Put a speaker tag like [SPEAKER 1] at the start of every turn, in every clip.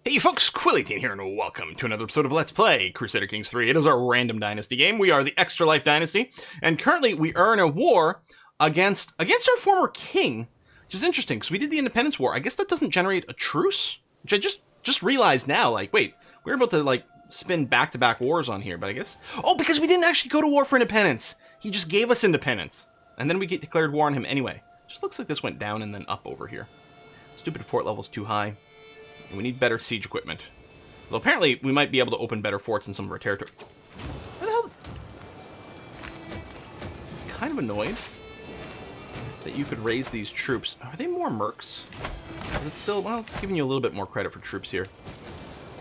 [SPEAKER 1] Hey folks, Quillyteen here, and welcome to another episode of Let's Play Crusader Kings 3. It is our random dynasty game. We are the Extra Life Dynasty, and currently we are in a war against our former king, which is interesting, because we did the Independence War. I guess that doesn't generate a truce, which I just realized now, like, wait, we're about to, like, spin back-to-back wars on here, but I guess... Oh, because we didn't actually go to war for independence! He just gave us independence, and then we get declared war on him anyway. Just looks like this went down and then up over here. Stupid fort level's too high. And we need better siege equipment. Well, apparently, we might be able to open better forts in some of our territory. What the hell? I'm kind of annoyed that you could raise these troops. Are they more mercs? Is it still... Well, it's giving you a little bit more credit for troops here.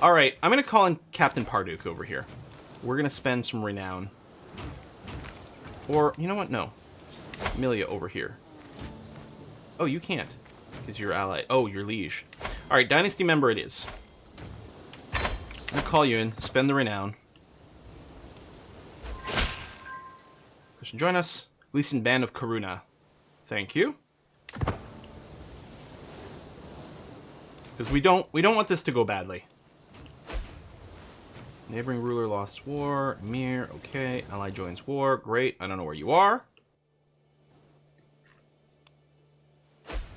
[SPEAKER 1] Alright, I'm going to call in Captain Parduk over here. We're going to spend some renown. Or, you know what? No. Amelia over here. Oh, you can't. Because you're ally. Oh, you're liege. Alright, dynasty member it is. I'm going to call you in, spend the renown. Christian, join us. Lycian Band of Karuna. Thank you. Because we don't want this to go badly. Neighboring ruler lost war. Emir, okay. Ally joins war. Great. I don't know where you are.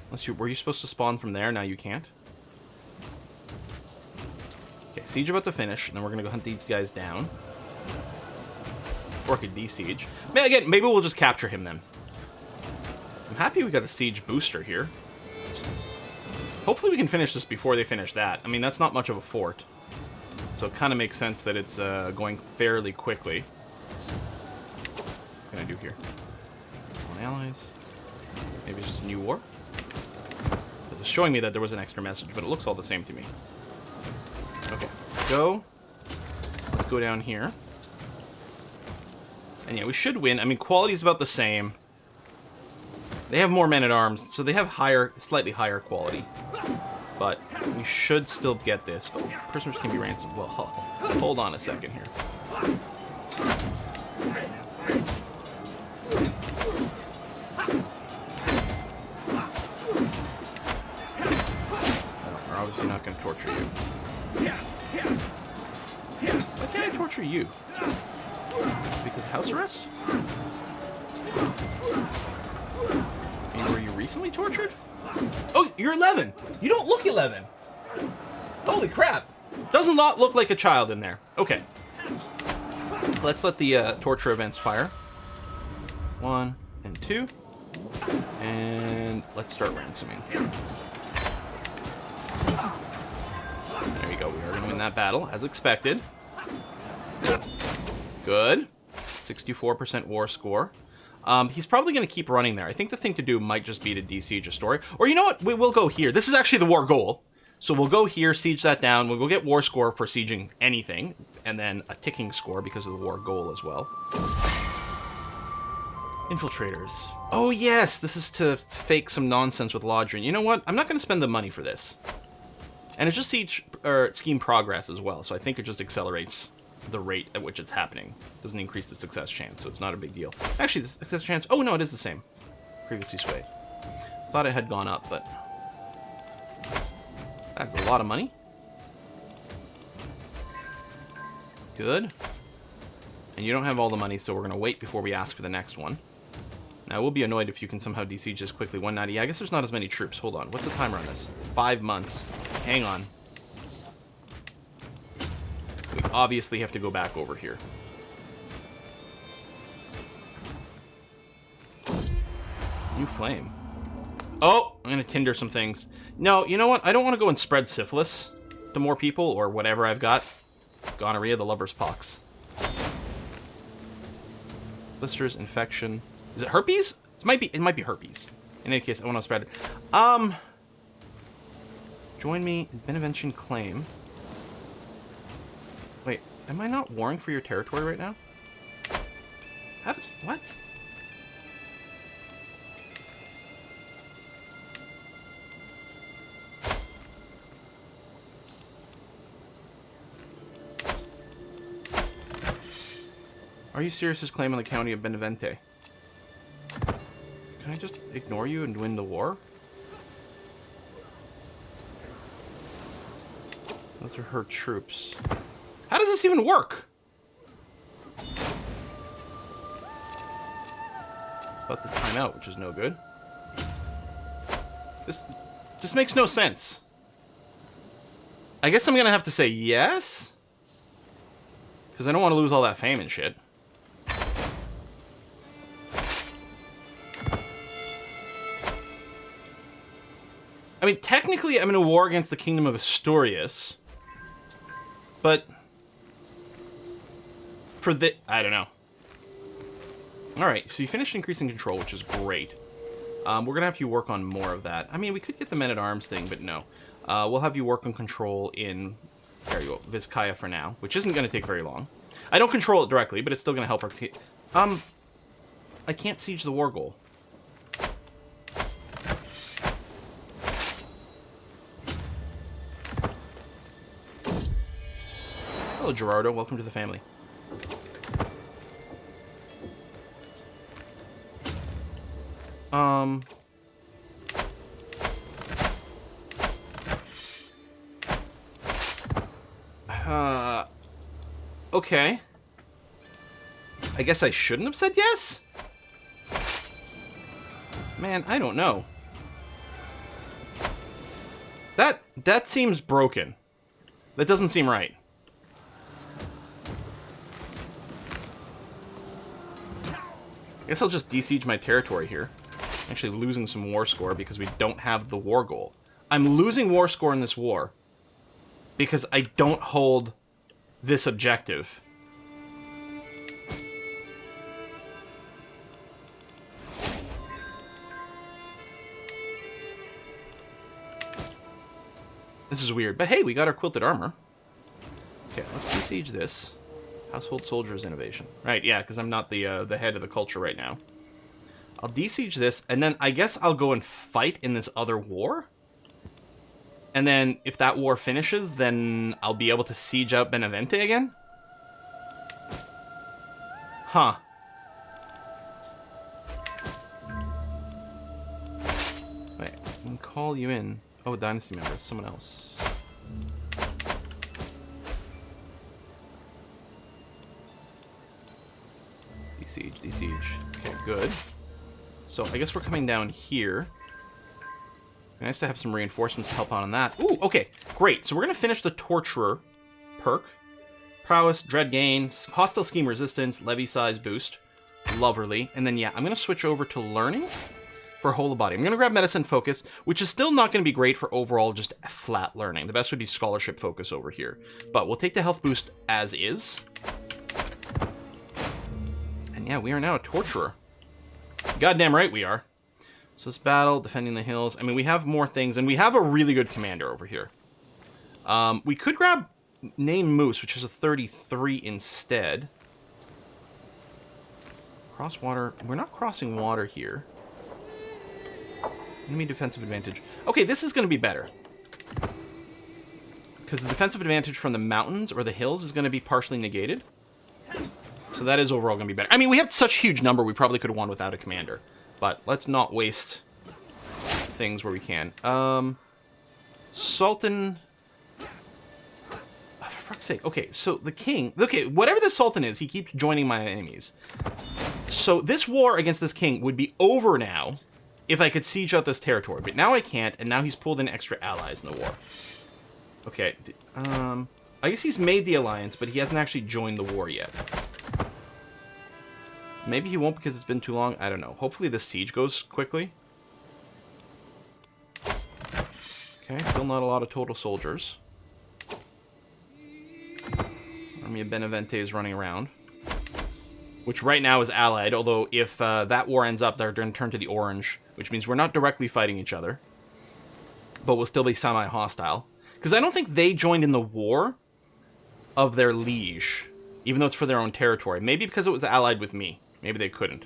[SPEAKER 1] Unless were you supposed to spawn from there? Now you can't. Okay, siege about to finish, and then we're gonna go hunt these guys down. Or I could de-siege. Again, maybe we'll just capture him then. I'm happy we got a siege booster here. Hopefully we can finish this before they finish that. I mean, that's not much of a fort. So it kind of makes sense that it's going fairly quickly. What can I do here? On allies. Maybe it's just a new war? It was showing me that there was an extra message, but it looks all the same to me. Okay, go. Let's go down here. And yeah, we should win. I mean, quality is about the same. They have more men-at-arms, so they have slightly higher quality. But we should still get this. Oh, prisoners can be ransomed. Well, hold on a second here. We're obviously not going to torture you. Why can't I torture you? Because of house arrest? I mean, were you recently tortured? Oh, you're 11! You don't look 11! Holy crap! Doesn't not look like a child in there. Okay. Let's let the torture events fire. 1 and 2. And let's start ransoming. There you go, we are going to win that battle, as expected. Good. 64% war score. He's probably going to keep running there. I think the thing to do might just be to de-siege a story. Or you know what? We will go here. This is actually the war goal. So we'll go here, siege that down. We'll go get war score for sieging anything. And then a ticking score because of the war goal as well. Infiltrators. Oh yes, this is to fake some nonsense with Lodrin. You know what? I'm not going to spend the money for this. And it's just siege or scheme progress as well. So I think it just accelerates the rate at which it's happening. Doesn't increase the success chance, so it's not a big deal. Actually, the success chance... Oh, no, it is the same. Previously swayed. Thought it had gone up, but... That's a lot of money. Good. And you don't have all the money, so we're going to wait before we ask for the next one. Now, we'll be annoyed if you can somehow de-siege this quickly. 190. Yeah, I guess there's not as many troops. Hold on. What's the timer on this? 5 months. Hang on. We obviously have to go back over here. New flame. Oh, I'm going to tinder some things. No, you know what? I don't want to go and spread syphilis to more people or whatever I've got. Gonorrhea, the lover's pox. Blisters, infection. Is it herpes? It might be herpes. In any case, I want to spread it. Join me in Benevention Claim. Wait, am I not warring for your territory right now? What? Are you serious? His claim on the county of Benevente? Can I just ignore you and win the war? Those are her troops. How does this even work? About the timeout, which is no good. This makes no sense. I guess I'm gonna have to say yes? Because I don't want to lose all that fame and shit. I mean, technically I'm in a war against the Kingdom of Asturias. But... for the... I don't know. Alright, so you finished increasing control, which is great. We're going to have you work on more of that. I mean, we could get the men-at-arms thing, but no. We'll have you work on control in... there you go, Vizcaya for now, which isn't going to take very long. I don't control it directly, but it's still going to help our... I can't siege the war goal. Hello, Gerardo. Welcome to the family. Okay. I guess I shouldn't have said yes? Man, I don't know. That seems broken. That doesn't seem right. I guess I'll just de-siege my territory here. I'm actually losing some war score because we don't have the war goal. I'm losing war score in this war because I don't hold this objective. This is weird, but hey, we got our quilted armor. Okay, let's besiege this. Household soldiers innovation. Right, yeah, because I'm not the head of the culture right now. I'll besiege this, and then I guess I'll go and fight in this other war? And then, if that war finishes, then I'll be able to siege out Benevente again? Huh. Wait, I can call you in. Oh, dynasty member, someone else. Siege. Okay, good. So I guess we're coming down here. Nice to have some reinforcements to help out on that. Ooh, okay, great. So we're going to finish the Torturer perk. Prowess, Dread Gain, Hostile Scheme Resistance, Levy Size Boost. Lovely. And then, yeah, I'm going to switch over to Learning for Whole of Body. I'm going to grab Medicine Focus, which is still not going to be great for overall just flat learning. The best would be Scholarship Focus over here. But we'll take the Health Boost as is. Yeah, we are now a Torturer. Goddamn right we are. So this battle, defending the hills. I mean, we have more things, and we have a really good commander over here. We could grab Name Moose, which is a 33 instead. Cross water. We're not crossing water here. Enemy defensive advantage. Okay, this is going to be better. Because the defensive advantage from the mountains or the hills is going to be partially negated. So that is overall going to be better. I mean, we have such a huge number, we probably could have won without a commander. But let's not waste things where we can. Sultan... Oh, for fuck's sake. Okay, so the king... Okay, whatever the Sultan is, he keeps joining my enemies. So this war against this king would be over now if I could siege out this territory. But now I can't, and now he's pulled in extra allies in the war. Okay, I guess he's made the alliance, but he hasn't actually joined the war yet. Maybe he won't because it's been too long. I don't know. Hopefully the siege goes quickly. Okay, still not a lot of total soldiers. Army of Benevente is running around. Which right now is allied, although if that war ends up, they're going to turn to the orange. Which means we're not directly fighting each other. But we'll still be semi-hostile. Because I don't think they joined in the war of their liege. Even though it's for their own territory. Maybe because it was allied with me. Maybe they couldn't.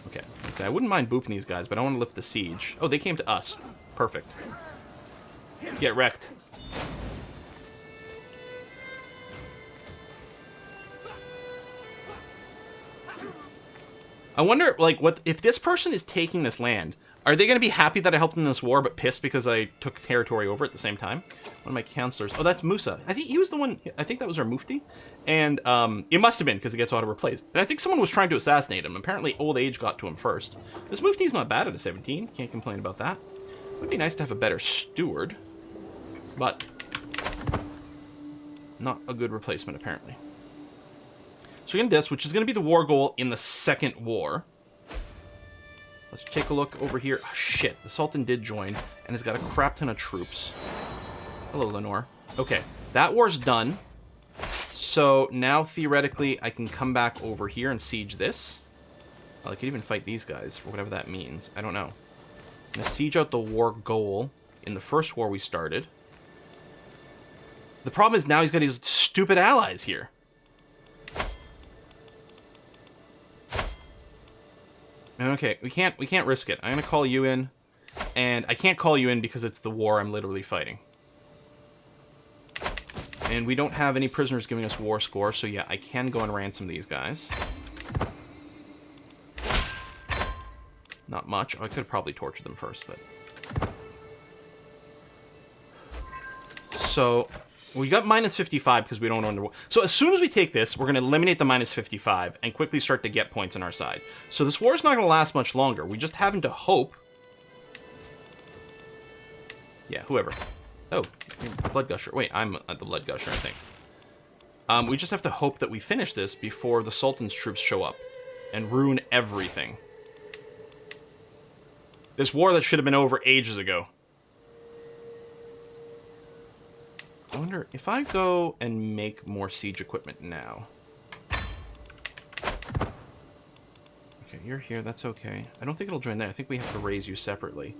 [SPEAKER 1] Okay. So I wouldn't mind booping these guys, but I want to lift the siege. Oh, they came to us. Perfect. Get wrecked. I wonder, like, what if this person is taking this land? Are they going to be happy that I helped in this war, but pissed because I took territory over at the same time? One of my counselors. Oh, that's Musa. I think he was the one. I think that was our Mufti. And it must have been because it gets auto-replaced. And I think someone was trying to assassinate him. Apparently, old age got to him first. This Mufti's not bad at a 17. Can't complain about that. Would be nice to have a better steward. But not a good replacement, apparently. So we're going to this, which is going to be the war goal in the second war. Let's take a look over here. Oh, shit. The Sultan did join and has got a crap ton of troops. Hello, Lenore. Okay, that war's done. So now, theoretically, I can come back over here and siege this. Well, I could even fight these guys, or whatever that means. I don't know. I'm going to siege out the war goal in the first war we started. The problem is now he's got his stupid allies here. Okay, we can't risk it. I'm gonna call you in, and I can't call you in because it's the war I'm literally fighting. And we don't have any prisoners giving us war score, so yeah, I can go and ransom these guys. Not much. Oh, I could have probably tortured them first, but... So, we got minus 55 because we don't own the war. So as soon as we take this, we're going to eliminate the minus 55 and quickly start to get points on our side. So this war is not going to last much longer. We just having to hope. Yeah, whoever. Oh, Blood Gusher. Wait, I'm at the Blood Gusher, I think. We just have to hope that we finish this before the Sultan's troops show up and ruin everything. This war that should have been over ages ago. I wonder if I go and make more siege equipment now. Okay, you're here. That's okay. I don't think it'll join there. I think we have to raise you separately.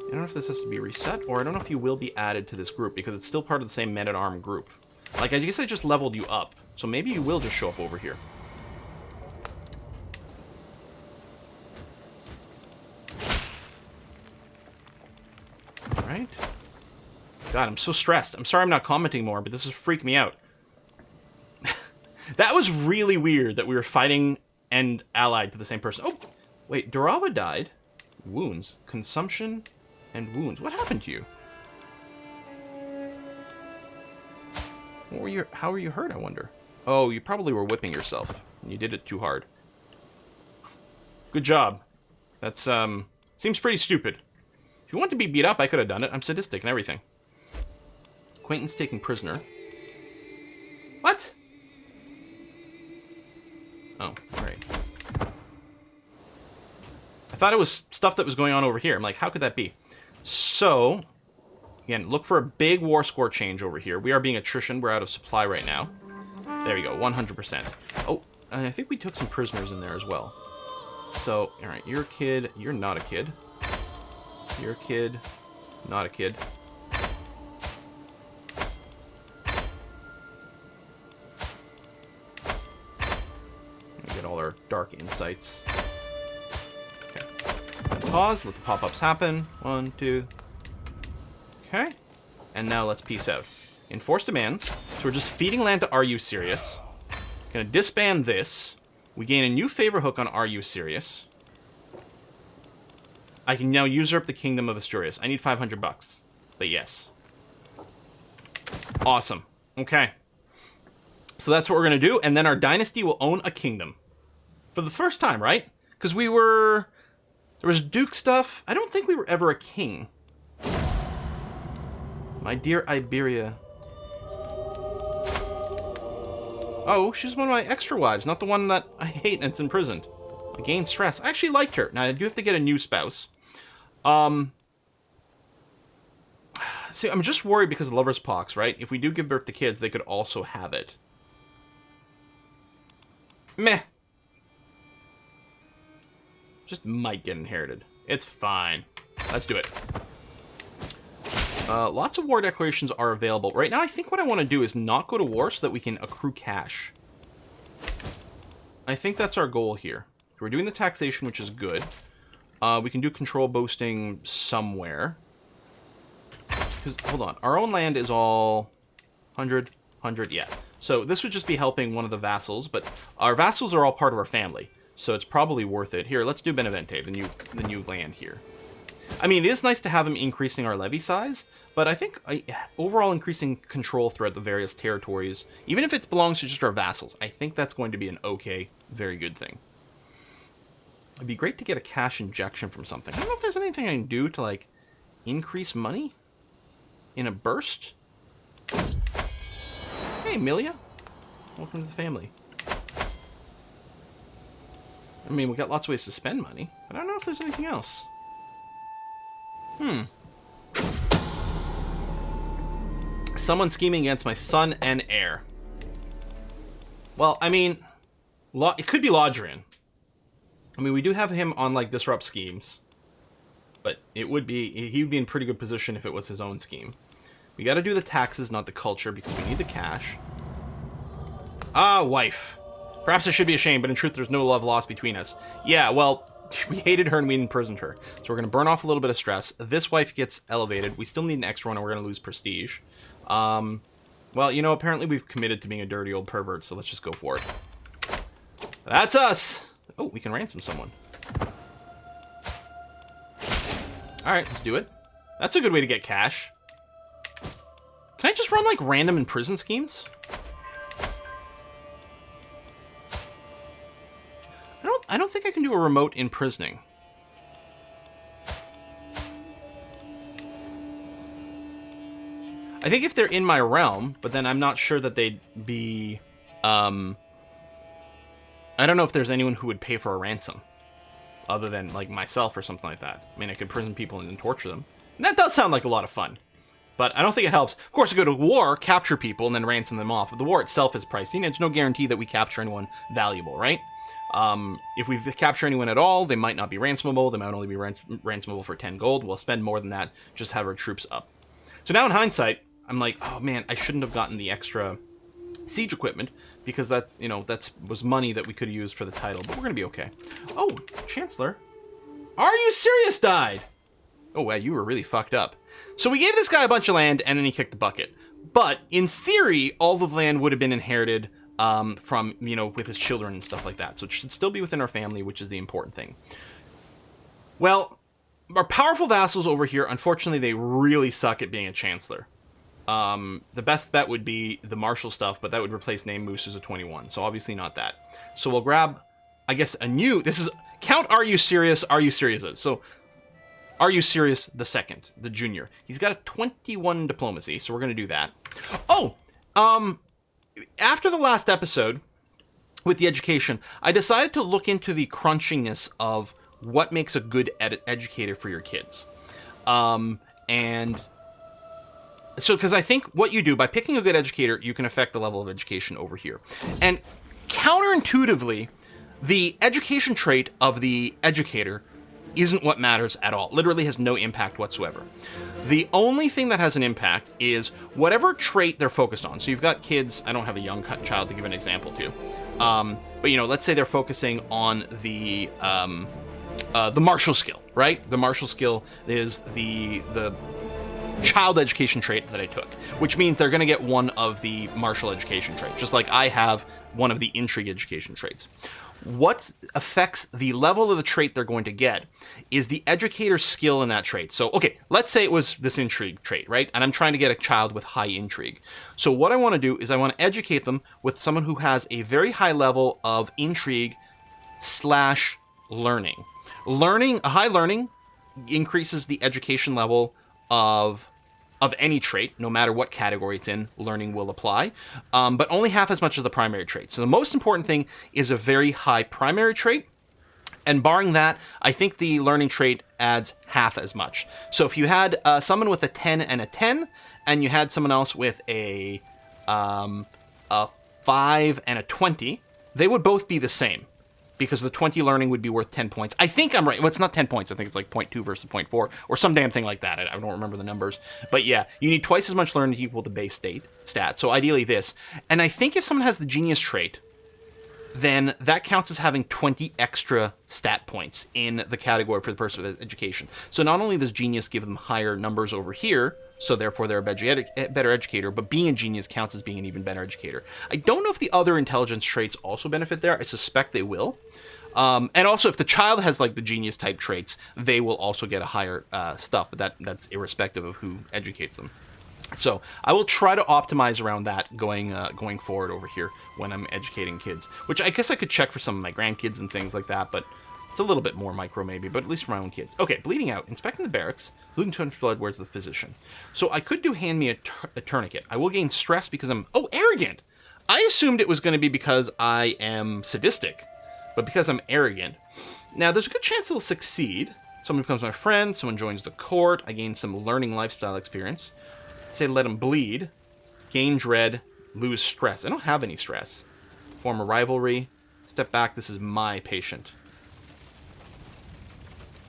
[SPEAKER 1] I don't know if this has to be reset, or I don't know if you will be added to this group, because it's still part of the same men-at-arms group. Like, I guess I just leveled you up, so maybe you will just show up over here. Right? God, I'm so stressed. I'm sorry I'm not commenting more, but this is freaking me out. That was really weird that we were fighting and allied to the same person. Oh, wait, Durava died. Wounds. Consumption and wounds. What happened to you? What were you? How were you hurt, I wonder? Oh, you probably were whipping yourself. You did it too hard. Good job. That's, seems pretty stupid. If you want to be beat up, I could have done it. I'm sadistic and everything. Acquaintance taken prisoner. What? Oh, alright. I thought it was stuff that was going on over here. I'm like, how could that be? So, again, look for a big war score change over here. We are being attrition. We're out of supply right now. There you go, 100%. Oh, and I think we took some prisoners in there as well. So, alright, you're a kid. You're not a kid. You're a kid, not a kid. We get all our dark insights. Okay. Pause, let the pop-ups happen. 1, 2. Okay. And now let's peace out. Enforce demands. So we're just feeding land to Are You Serious? Gonna disband this. We gain a new favor hook on Are You Serious? I can now usurp the kingdom of Asturias. I need 500 bucks. But yes. Awesome. Okay. So that's what we're going to do. And then our dynasty will own a kingdom. For the first time, right? Because we were... There was Duke stuff. I don't think we were ever a king. My dear Iberia. Oh, she's one of my extra wives. Not the one that I hate and it's imprisoned. I gained stress. I actually liked her. Now, I do have to get a new spouse. See, I'm just worried because of lover's pox, right? If we do give birth to kids, they could also have it. Meh. Just might get inherited. It's fine. Let's do it. Lots of war declarations are available. Right now, I think what I want to do is not go to war so that we can accrue cash. I think that's our goal here. We're doing the taxation, which is good. We can do control boasting somewhere. Because, hold on. Our own land is all 100, 100, yeah. So this would just be helping one of the vassals, but our vassals are all part of our family, so it's probably worth it. Here, let's do Benevente, the new land here. I mean, it is nice to have him increasing our levy size, but I think overall increasing control throughout the various territories, even if it belongs to just our vassals, I think that's going to be an okay, very good thing. It'd be great to get a cash injection from something. I don't know if there's anything I can do to, like, increase money in a burst. Hey, Amelia. Welcome to the family. I mean, we got lots of ways to spend money, but I don't know if there's anything else. Someone scheming against my son and heir. Well, I mean, it could be Lodrian. I mean, we do have him on, like, disrupt schemes. But he would be in pretty good position if it was his own scheme. We gotta do the taxes, not the culture, because we need the cash. Ah, wife. Perhaps I should be ashamed, but in truth, there's no love lost between us. Yeah, well, we hated her and we imprisoned her. So we're gonna burn off a little bit of stress. This wife gets elevated. We still need an extra one, and we're gonna lose prestige. Well, you know, apparently we've committed to being a dirty old pervert, so let's just go for it. That's us! Oh, we can ransom someone. Alright, let's do it. That's a good way to get cash. Can I just run, like, random imprison schemes? I don't think I can do a remote imprisoning. I think if they're in my realm, but then I'm not sure that they'd be... I don't know if there's anyone who would pay for a ransom. Other than, like, myself or something like that. I mean, I could prison people and then torture them. And that does sound like a lot of fun. But I don't think it helps. Of course, you go to war, capture people, and then ransom them off. But the war itself is pricey, and it's no guarantee that we capture anyone valuable, right? If we capture anyone at all, they might not be ransomable. They might only be ransomable for 10 gold. We'll spend more than that, just have our troops up. So now in hindsight, I'm like, oh man, I shouldn't have gotten the extra siege equipment, because that's, you know, was money that we could have used for the title, but we're gonna be okay. Oh, Chancellor. Are You Serious died? Oh, wow, you were really fucked up. So we gave this guy a bunch of land, and then he kicked the bucket. But, in theory, all the land would have been inherited from, you know, with his children and stuff like that. So it should still be within our family, which is the important thing. Well, our powerful vassals over here, unfortunately, they really suck at being a chancellor. The best bet would be the martial stuff, but that would replace name boosters of 21, so obviously not that. So we'll grab, I guess, a new... This is... Count Are You Serious? Are You Serious? So, Are You Serious the second, the junior. He's got a 21 diplomacy, so we're going to do that. Oh! After the last episode, with the education, I decided to look into the crunchiness of what makes a good educator for your kids. And... So, because I think what you do, by picking a good educator, you can affect the level of education over here. And counterintuitively, the education trait of the educator isn't what matters at all. Literally has no impact whatsoever. The only thing that has an impact is whatever trait they're focused on. So you've got kids, I don't have a young child to give an example to. But, you know, let's say they're focusing on the martial skill, right? The martial skill is the child education trait that I took, which means they're going to get one of the martial education traits, just like I have one of the intrigue education traits. What affects the level of the trait they're going to get is the educator's skill in that trait. So, okay, let's say it was this intrigue trait, right? And I'm trying to get a child with high intrigue. So what I want to do is I want to educate them with someone who has a very high level of intrigue / learning. High learning increases the education level of any trait, no matter what category it's in, learning will apply, but only half as much as the primary trait. So the most important thing is a very high primary trait, and barring that, I think the learning trait adds half as much. So if you had someone with a 10 and a 10, and you had someone else with a 5 and a 20, they would both be the same, because the 20 learning would be worth 10 points. I think I'm right. Well, it's not 10 points. I think it's like 0.2 versus 0.4 or some damn thing like that. I don't remember the numbers. But yeah, you need twice as much learning to equal the base stat. So ideally this. And I think if someone has the genius trait, then that counts as having 20 extra stat points in the category for the person with education. So not only does genius give them higher numbers over here, so therefore they're a better educator, but being a genius counts as being an even better educator. I don't know if the other intelligence traits also benefit there. I suspect they will. And also, if the child has like the genius type traits, they will also get a higher stuff, but that's irrespective of who educates them. So I will try to optimize around that going forward over here when I'm educating kids, which I guess I could check for some of my grandkids and things like that, but it's a little bit more micro maybe, but at least for my own kids. Okay, bleeding out, inspecting the barracks, losing 200 blood, where's the physician? So I could do hand me a tourniquet. I will gain stress because I'm, arrogant. I assumed it was going to be because I am sadistic, but because I'm arrogant. Now there's a good chance it'll succeed. Someone becomes my friend, someone joins the court, I gain some learning lifestyle experience. Say let him bleed, gain dread, lose stress. I don't have any stress. Form a rivalry, step back, this is my patient.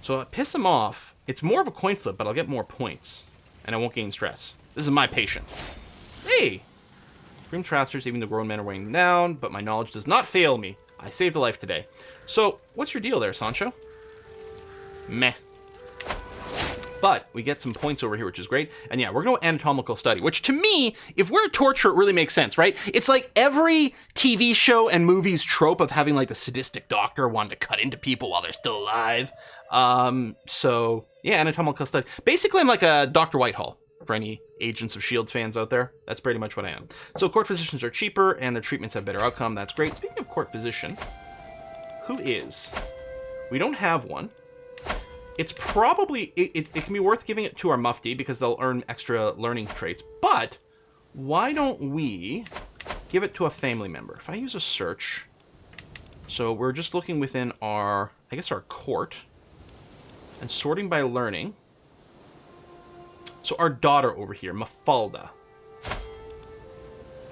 [SPEAKER 1] So I piss him off. It's more of a coin flip, but I'll get more points. And I won't gain stress. This is my patient. Hey! Grim trasters, even the grown men are weighing down, but my knowledge does not fail me. I saved a life today. So, what's your deal there, Sancho? Meh. But we get some points over here, which is great. And yeah, we're going to anatomical study, which to me, if we're a torture, it really makes sense, right? It's like every TV show and movie's trope of having like the sadistic doctor wanting to cut into people while they're still alive. So yeah, anatomical study. Basically, I'm like a Dr. Whitehall for any Agents of S.H.I.E.L.D. fans out there. That's pretty much what I am. So court physicians are cheaper and their treatments have better outcome. That's great. Speaking of court physician, who is? We don't have one. It's probably, it can be worth giving it to our mufti because they'll earn extra learning traits. But why don't we give it to a family member? If I use a search, so we're just looking within our, I guess our court, and sorting by learning. So our daughter over here, Mafalda.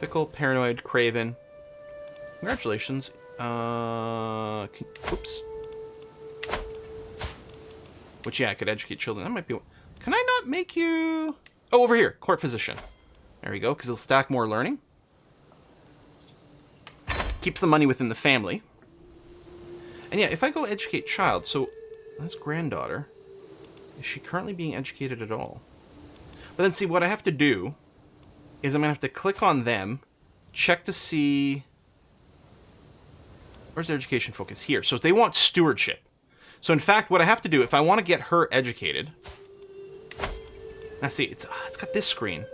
[SPEAKER 1] Fickle, paranoid, craven. Congratulations. Oops. Which, yeah, I could educate children. That might be... Can I not make you... Oh, over here. Court physician. There we go, because it'll stack more learning. Keeps the money within the family. And yeah, if I go educate child, so that's granddaughter. Is she currently being educated at all? But then see, what I have to do is I'm going to have to click on them, check to see... Where's their education focus? Here. So they want stewardship. So in fact, what I have to do, if I want to get her educated... Now see, it's got this screen.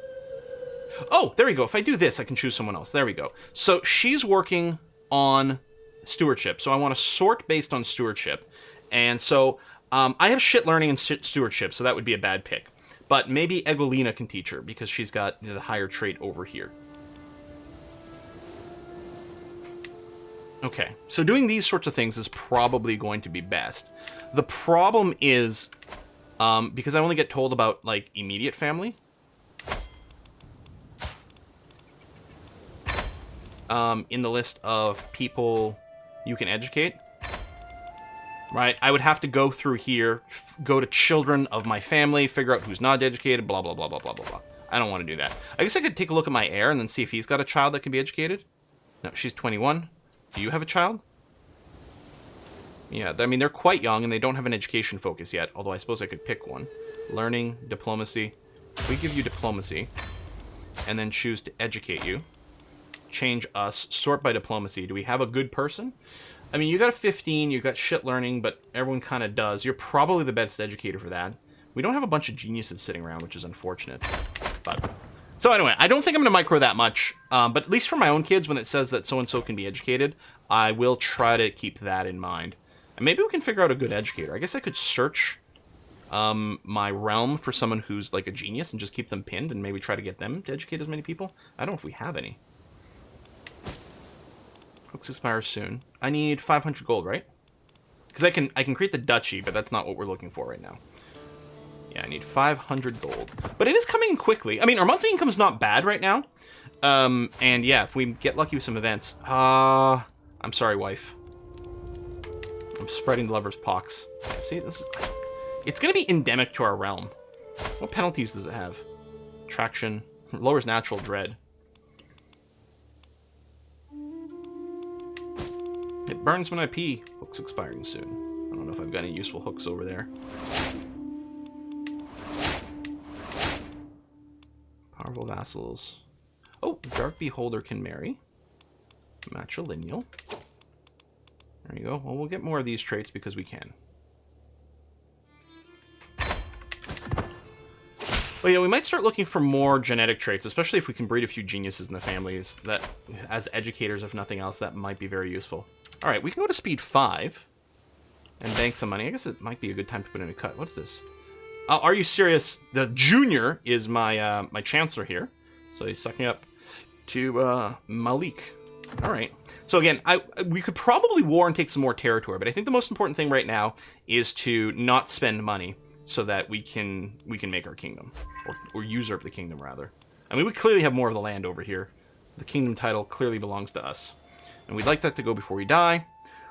[SPEAKER 1] Oh, there we go. If I do this, I can choose someone else. There we go. So she's working on stewardship. So I want to sort based on stewardship. And so I have shit learning and stewardship, so that would be a bad pick. But maybe Egolina can teach her, because she's got the higher trait over here. Okay, so doing these sorts of things is probably going to be best. The problem is, because I only get told about, like, immediate family. In the list of people you can educate. Right? I would have to go through here, go to children of my family, figure out who's not educated, blah, blah, blah, blah, blah, blah, blah. I don't want to do that. I guess I could take a look at my heir and then see if he's got a child that can be educated. No, she's 21. Do you have a child? Yeah, I mean, they're quite young and they don't have an education focus yet, although I suppose I could pick one. Learning, diplomacy. We give you diplomacy, and then choose to educate you. Change us, sort by diplomacy. Do we have a good person? I mean, you got a 15, you got shit learning, but everyone kind of does. You're probably the best educator for that. We don't have a bunch of geniuses sitting around, which is unfortunate. But so anyway, I don't think I'm going to micro that much, but at least for my own kids, when it says that so-and-so can be educated, I will try to keep that in mind. And maybe we can figure out a good educator. I guess I could search my realm for someone who's like a genius and just keep them pinned and maybe try to get them to educate as many people. I don't know if we have any. Hooks expire soon. I need 500 gold, right? Because I can create the duchy, but that's not what we're looking for right now. Yeah, I need 500 gold. But it is coming in quickly. I mean, our monthly income's not bad right now. And yeah, if we get lucky with some events... I'm sorry, wife. I'm spreading the lover's pox. Yeah, see, this is... It's going to be endemic to our realm. What penalties does it have? Traction. Lowers natural dread. It burns when I pee. Hook's expiring soon. I don't know if I've got any useful hooks over there. Rival vassals. Oh, Dark Beholder can marry. Matrilineal. There you go. Well, we'll get more of these traits because we can. But yeah, we might start looking for more genetic traits, especially if we can breed a few geniuses in the families. That, as educators, if nothing else, that might be very useful. All right, we can go to speed 5 and bank some money. I guess it might be a good time to put in a cut. What's this? Are you serious? The junior is my my chancellor here, so he's sucking up to Malik. All right. So again, we could probably war and take some more territory, but I think the most important thing right now is to not spend money so that we can make our kingdom, or usurp the kingdom rather. I mean, we clearly have more of the land over here. The kingdom title clearly belongs to us, and we'd like that to go before we die.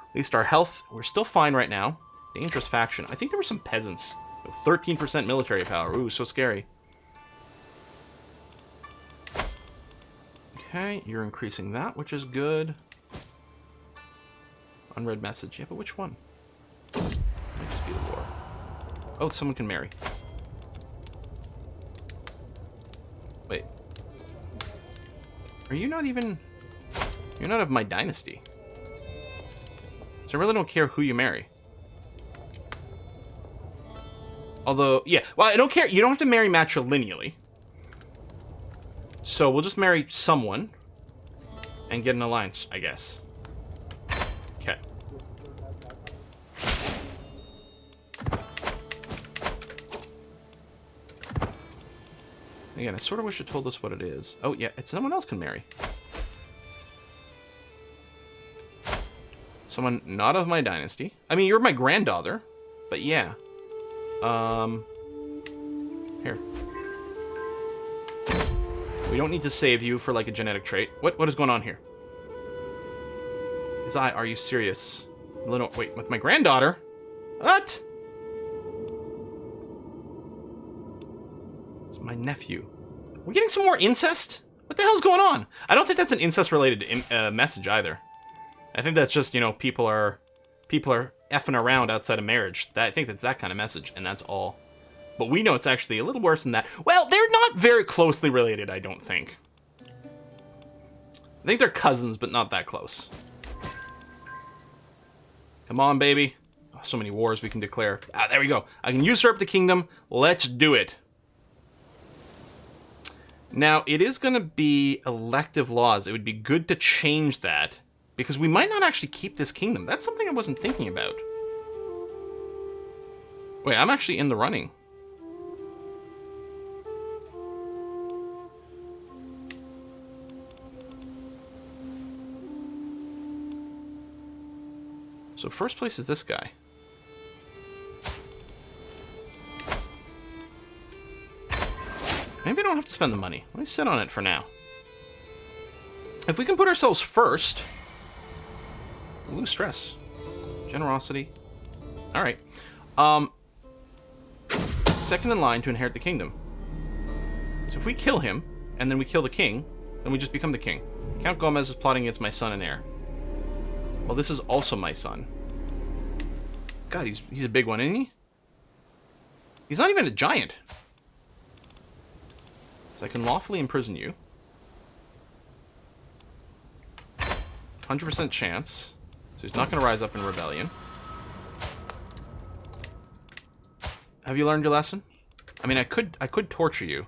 [SPEAKER 1] At least our health, we're still fine right now. Dangerous faction. I think there were some peasants with 13% military power. Ooh, so scary. Okay, you're increasing that, which is good. Unread message. Yeah, but which one? Might just be the war. Oh, someone can marry. Wait. Are you not even... You're not of my dynasty. So I really don't care who you marry. Although, yeah. Well, I don't care. You don't have to marry matrilineally. So we'll just marry someone and get an alliance, I guess. Okay. Again, I sort of wish it told us what it is. Oh, yeah, it's someone else can marry. Someone not of my dynasty. I mean, you're my granddaughter, but yeah. Here. We don't need to save you for, like, a genetic trait. What is going on here? Are you serious? Wait, with my granddaughter? What? It's my nephew. We're getting some more incest? What the hell's going on? I don't think that's an incest-related message either. I think that's just, you know, people are effing around outside of marriage. I think that's that kind of message, and that's all. But we know it's actually a little worse than that. Well, they're not very closely related, I don't think. I think they're cousins, but not that close. Come on, baby. Oh, so many wars we can declare. Ah, there we go. I can usurp the kingdom. Let's do it. Now, it is going to be elective laws. It would be good to change that, because we might not actually keep this kingdom. That's something I wasn't thinking about. Wait, I'm actually in the running. So first place is this guy. Maybe I don't have to spend the money. Let me sit on it for now. If we can put ourselves first... Ooh, stress. Generosity. Alright. Second in line to inherit the kingdom. So if we kill him, and then we kill the king, then we just become the king. Count Gomez is plotting against my son and heir. Well, this is also my son. God, he's a big one, isn't he? He's not even a giant. So I can lawfully imprison you. 100% chance. So he's not going to rise up in rebellion. Have you learned your lesson? I mean, I could torture you.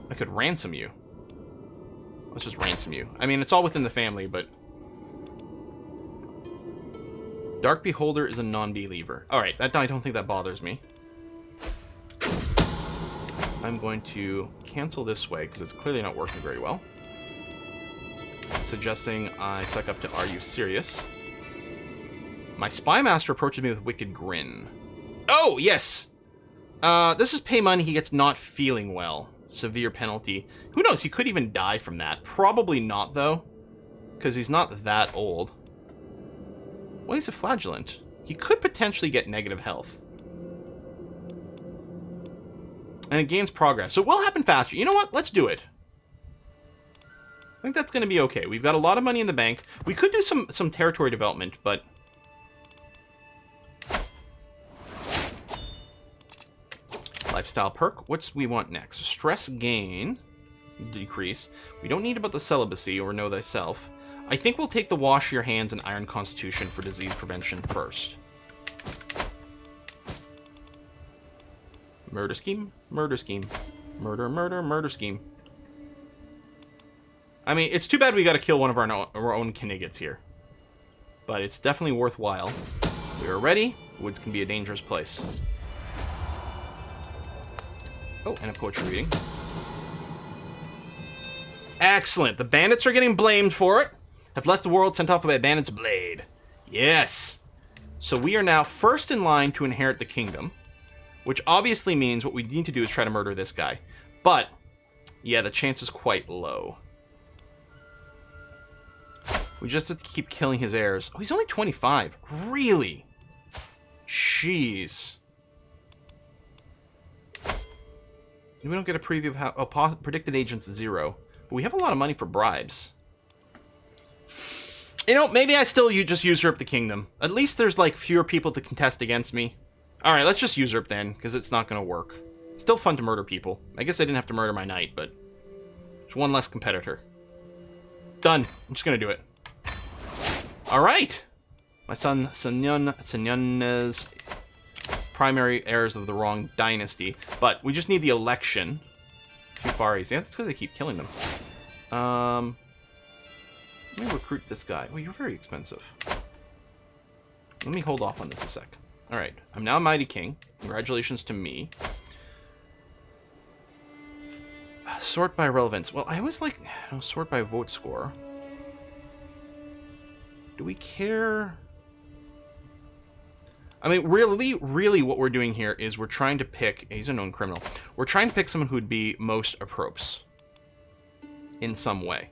[SPEAKER 1] I could ransom you. Let's just ransom you. I mean, it's all within the family, but... Dark Beholder is a non-believer. Alright, I don't think that bothers me. I'm going to cancel this way, because it's clearly not working very well. Suggesting I suck up to Are You Serious? My spy master approaches me with wicked grin. Oh, yes! This is pay money, he gets not feeling well. Severe penalty. Who knows, he could even die from that. Probably not, though. Because he's not that old. Why is a flagellant? He could potentially get negative health. And it gains progress. So it will happen faster. You know what? Let's do it. I think that's going to be okay. We've got a lot of money in the bank. We could do some territory development, but... Lifestyle perk. What's we want next? Stress gain. Decrease. We don't need about the celibacy or know thyself. I think we'll take the wash your hands and iron constitution for disease prevention first. Murder scheme. Murder scheme. Murder, murder, murder scheme. I mean, it's too bad we got to kill one of our own Kniggets here. But it's definitely worthwhile. We are ready. Woods can be a dangerous place. Oh, and a poetry reading. Excellent. The bandits are getting blamed for it. Have left the world sent off by a bandit's blade. Yes. So we are now first in line to inherit the kingdom. Which obviously means what we need to do is try to murder this guy. But, yeah, the chance is quite low. We just have to keep killing his heirs. Oh, he's only 25. Really? Jeez. We don't get a preview of how... Oh, predicted agents 0. But we have a lot of money for bribes. You know, maybe I still just usurp the kingdom. At least there's, like, fewer people to contest against me. Alright, let's just usurp then, because it's not going to work. It's still fun to murder people. I guess I didn't have to murder my knight, but... There's one less competitor. Done. I'm just going to do it. Alright! My son, Senyon's primary heirs of the wrong dynasty. But we just need the election. Too far easy. That's because they keep killing them. Let me recruit this guy. Oh, you're very expensive. Let me hold off on this a sec. Alright, I'm now a mighty king. Congratulations to me. Sort by relevance. Well, I always like... sort by vote score. Do we care? I mean, really what we're doing here is we're trying to pick... He's a known criminal. We're trying to pick someone who'd be most appropriate. In some way.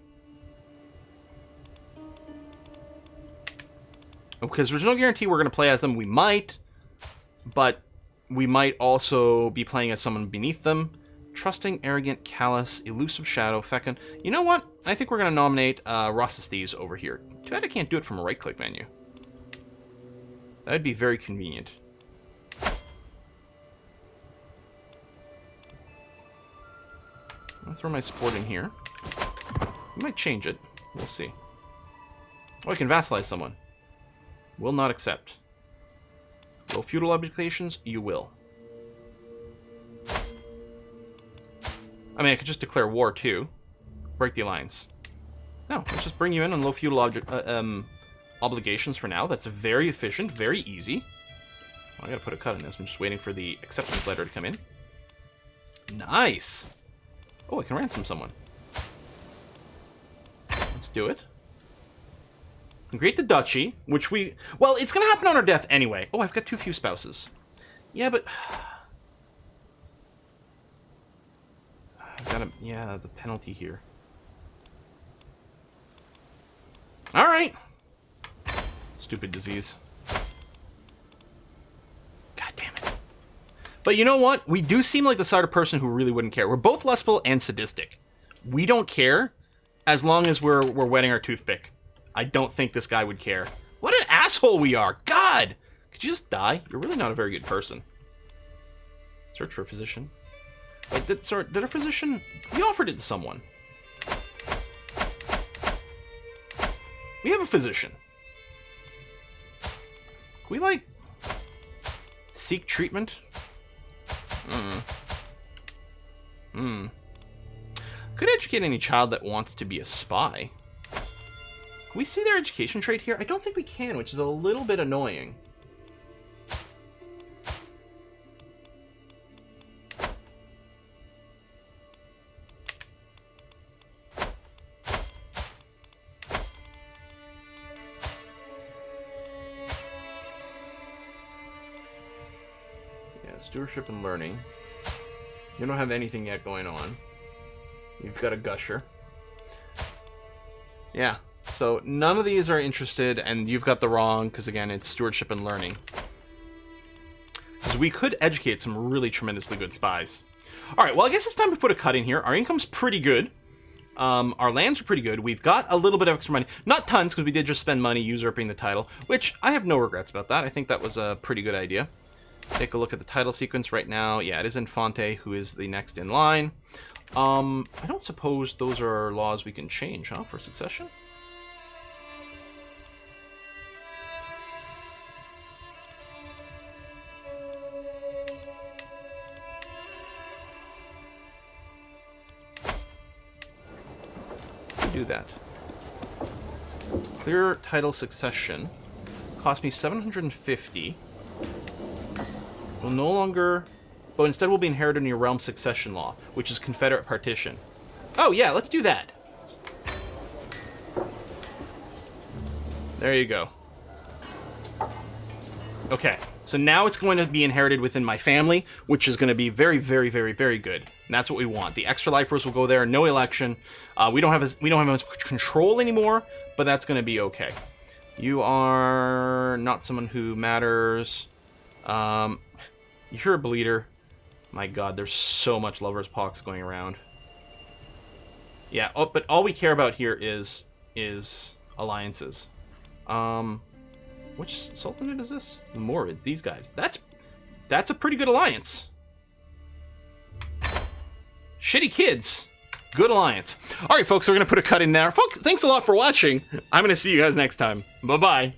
[SPEAKER 1] Because there's no guarantee we're going to play as them. We might. But we might also be playing as someone beneath them. Trusting, arrogant, callous, elusive shadow, fecund. You know what? I think we're going to nominate Rossestes over here. Too bad I can't do it from a right-click menu. That would be very convenient. I'll throw my support in here. I might change it. We'll see. Oh, I can vassalize someone. Will not accept. Low feudal obligations, you will. I mean, I could just declare war, too. Break the alliance. No, let's just bring you in on low feudal obligations for now. That's very efficient, very easy. Well, I gotta put a cut in this. I'm just waiting for the acceptance letter to come in. Nice! Oh, I can ransom someone. Let's do it. Create the duchy, which we... Well, it's gonna happen on our death anyway. Oh, I've got too few spouses. Yeah, but... I've got to... Yeah, the penalty here. Alright. Stupid disease. God damn it. But you know what? We do seem like the sort of person who really wouldn't care. We're both lustful and sadistic. We don't care as long as we're wetting our toothpick. I don't think this guy would care. What an asshole we are! God! Could you just die? You're really not a very good person. Search for a physician. Wait, did a physician... We offered it to someone. We have a physician. Can we, like... seek treatment? Could educate any child that wants to be a spy. Can we see their education trait here? I don't think we can, which is a little bit annoying. Yeah, stewardship and learning. You don't have anything yet going on. You've got a gusher. Yeah. So none of these are interested, and you've got the wrong, because again, it's stewardship and learning. Because we could educate some really tremendously good spies. Alright, well I guess it's time to put a cut in here. Our income's pretty good. Our lands are pretty good. We've got a little bit of extra money. Not tons, because we did just spend money usurping the title, which I have no regrets about that. I think that was a pretty good idea. Take a look at the title sequence right now. Yeah, it is Infante who is the next in line. I don't suppose those are laws we can change, huh, for succession? Do that. Clear title succession. Cost me 750. Will no longer... But instead will be inherited in your realm succession law, which is Confederate partition. Oh, yeah, let's do that. There you go. Okay, so now it's going to be inherited within my family, which is going to be very, very, very, very good. And that's what we want. The extra lifers will go there, no election. We don't have as much control anymore, but that's going to be okay. You are not someone who matters. You're a bleeder. My god, there's so much Lover's Pox going around. Yeah, but all we care about here is alliances. Which Sultanate is this? The Morids, these guys. That's a pretty good alliance. Shitty kids. Good alliance. Alright, folks, we're going to put a cut in there. Folks, thanks a lot for watching. I'm going to see you guys next time. Bye-bye.